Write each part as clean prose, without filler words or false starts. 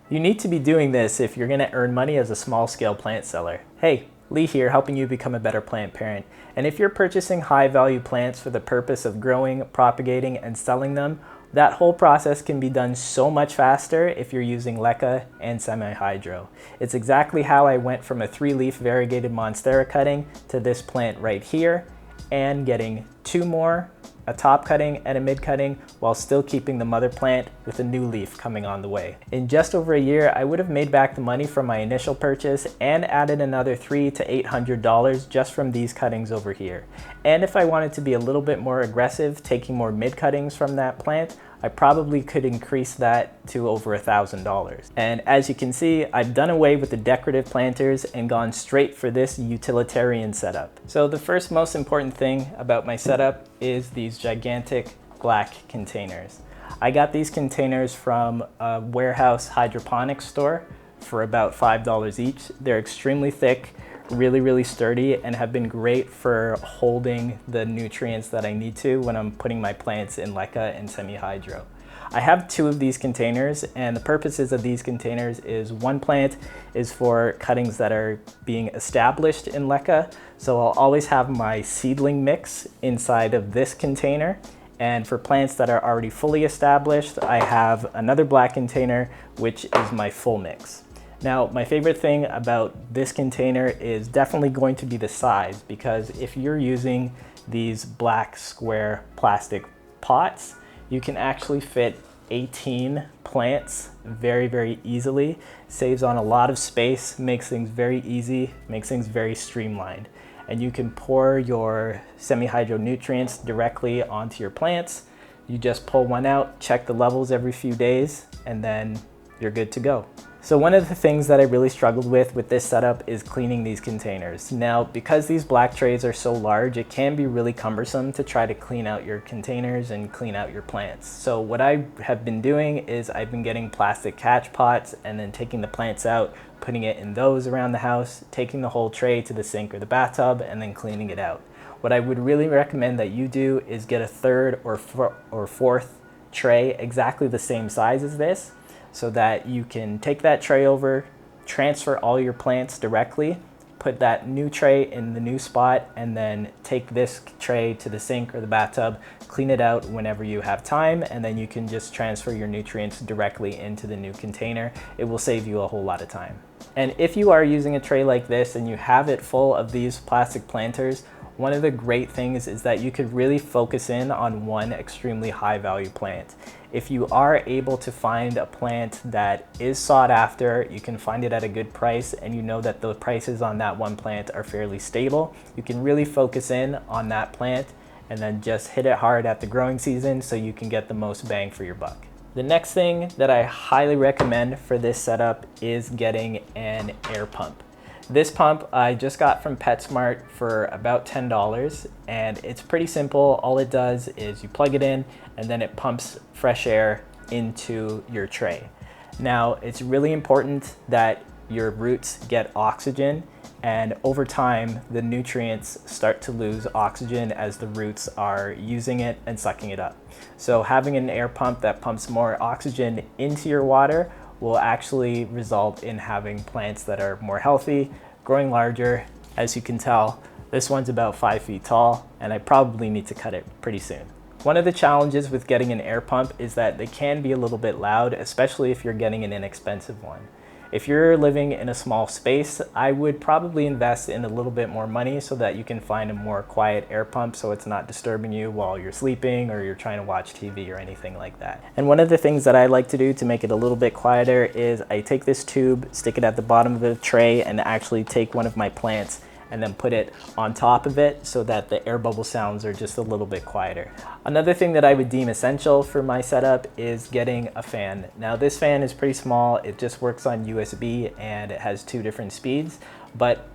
You need to be doing this if you're going to earn money as a small-scale plant seller. Hey, Lee here, helping you become a better plant parent. And if you're purchasing high-value plants for the purpose of growing, propagating, and selling them, that whole process can be done so much faster if you're using LECA and semi-hydro. It's exactly how I went from a 3-leaf variegated monstera cutting to this plant right here, and getting 2 more, a top cutting and a mid cutting, while still keeping the mother plant with a new leaf coming on the way. In just over a year, I would have made back the money from my initial purchase and added another $300 to $800 just from these cuttings over here. And if I wanted to be a little bit more aggressive, taking more mid cuttings from that plant, I probably could increase that to over $1,000. And as you can see, I've done away with the decorative planters and gone straight for this utilitarian setup. So the first most important thing about my setup is these gigantic black containers. I got these containers from a warehouse hydroponics store for about $5 each. They're extremely thick, really sturdy, and have been great for holding the nutrients that I need to when I'm putting my plants in LECA and semi-hydro. I have 2 of these containers, and the purposes of these containers is one plant is for cuttings that are being established in LECA, so I'll always have my seedling mix inside of this container. And for plants that are already fully established, I have another black container, which is my full mix. Now, my favorite thing about this container is definitely going to be the size, because if you're using these black square plastic pots, you can actually fit 18 plants very easily. Saves on a lot of space, makes things very easy, makes things very streamlined. And you can pour your semi-hydro nutrients directly onto your plants. You just pull one out, check the levels every few days, and then you're good to go. So one of the things that I really struggled with this setup is cleaning these containers. Now, because these black trays are so large, it can be really cumbersome to try to clean out your containers and clean out your plants. So what I have been doing is I've been getting plastic catch pots and then taking the plants out, putting it in those around the house, taking the whole tray to the sink or the bathtub, and then cleaning it out. What I would really recommend that you do is get a 3rd or 4th tray exactly the same size as this, so that you can take that tray over, transfer all your plants directly, put that new tray in the new spot, and then take this tray to the sink or the bathtub, clean it out whenever you have time, and then you can just transfer your nutrients directly into the new container. It will save you a whole lot of time. And if you are using a tray like this and you have it full of these plastic planters, one of the great things is that you could really focus in on one extremely high value plant. If you are able to find a plant that is sought after, you can find it at a good price, and you know that the prices on that one plant are fairly stable, you can really focus in on that plant and then just hit it hard at the growing season so you can get the most bang for your buck. The next thing that I highly recommend for this setup is getting an air pump. This pump I just got from PetSmart for about $10, and it's pretty simple. All it does is you plug it in and then it pumps fresh air into your tray. Now, it's really important that your roots get oxygen, and over time the nutrients start to lose oxygen as the roots are using it and sucking it up. So having an air pump that pumps more oxygen into your water will actually result in having plants that are more healthy, growing larger. As you can tell, this one's about 5 feet tall, and I probably need to cut it pretty soon. One of the challenges with getting an air pump is that they can be a little bit loud, especially if you're getting an inexpensive one. If you're living in a small space, I would probably invest in a little bit more money so that you can find a more quiet air pump so it's not disturbing you while you're sleeping or you're trying to watch TV or anything like that. And one of the things that I like to do to make it a little bit quieter is I take this tube, stick it at the bottom of the tray, and actually take one of my plants and then put it on top of it so that the air bubble sounds are just a little bit quieter. Another thing that I would deem essential for my setup is getting a fan. Now, this fan is pretty small. It just works on USB and it has 2 different speeds, but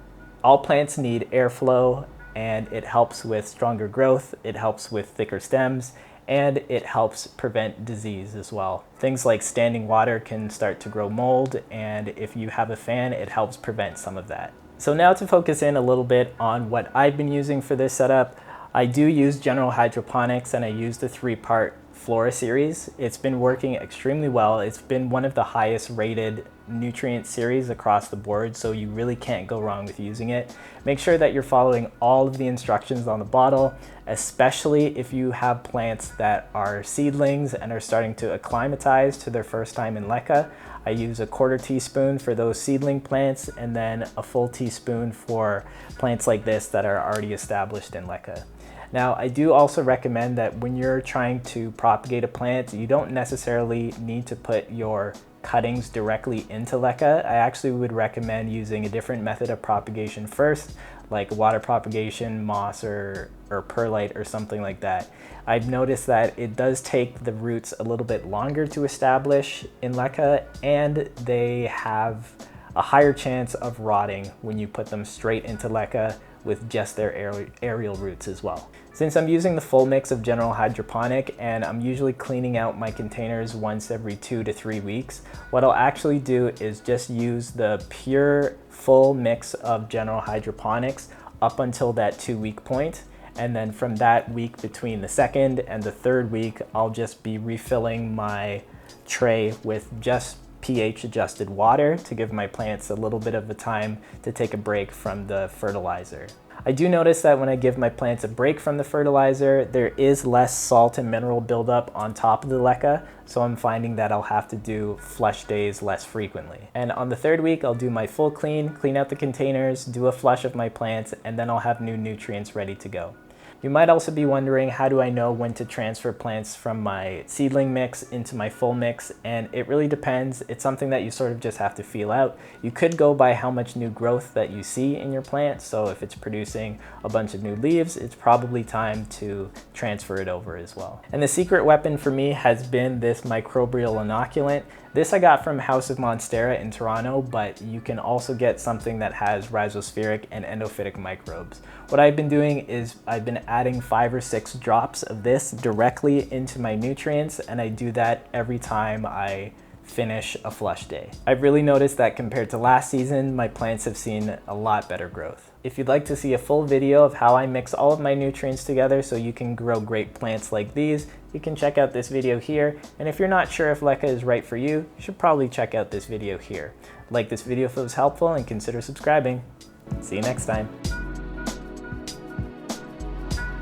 all plants need airflow, and it helps with stronger growth, it helps with thicker stems, and it helps prevent disease as well. Things like standing water can start to grow mold, and if you have a fan, it helps prevent some of that. So now to focus in a little bit on what I've been using for this setup, I do use general hydroponics, and I use the 3-part Flora series. It's been working extremely well. It's been one of the highest rated nutrient series across the board, so you really can't go wrong with using it. Make sure that you're following all of the instructions on the bottle, especially if you have plants that are seedlings and are starting to acclimatize to their first time in LECA. I use a 1/4 teaspoon for those seedling plants and then a full teaspoon for plants like this that are already established in LECA. Now, I do also recommend that when you're trying to propagate a plant, you don't necessarily need to put your cuttings directly into LECA. I actually would recommend using a different method of propagation first, like water propagation, moss, or perlite or something like that. I've noticed that it does take the roots a little bit longer to establish in LECA, and they have a higher chance of rotting when you put them straight into LECA with just their aerial roots as well. Since I'm using the full mix of general hydroponic and I'm usually cleaning out my containers once every 2 to 3 weeks, what I'll actually do is just use the pure full mix of general hydroponics up until that 2-week point. And then from that week between the 2nd and the 3rd week, I'll just be refilling my tray with just pH adjusted water to give my plants a little bit of a time to take a break from the fertilizer. I do notice that when I give my plants a break from the fertilizer, there is less salt and mineral buildup on top of the LECA, so I'm finding that I'll have to do flush days less frequently. And on the 3rd week, I'll do my full clean out the containers, do a flush of my plants, and then I'll have new nutrients ready to go. You might also be wondering, how do I know when to transfer plants from my seedling mix into my full mix? And it really depends. It's something that you sort of just have to feel out. You could go by how much new growth that you see in your plant. So if it's producing a bunch of new leaves, it's probably time to transfer it over as well. And the secret weapon for me has been this microbial inoculant. This I got from House of Monstera in Toronto, but you can also get something that has rhizospheric and endophytic microbes. What I've been doing is I've been adding 5 or 6 drops of this directly into my nutrients, and I do that every time I finish a flush day. I've really noticed that compared to last season, my plants have seen a lot better growth. If you'd like to see a full video of how I mix all of my nutrients together so you can grow great plants like these, you can check out this video here. And if you're not sure if LECA is right for you, you should probably check out this video here. Like this video if it was helpful and consider subscribing. See you next time.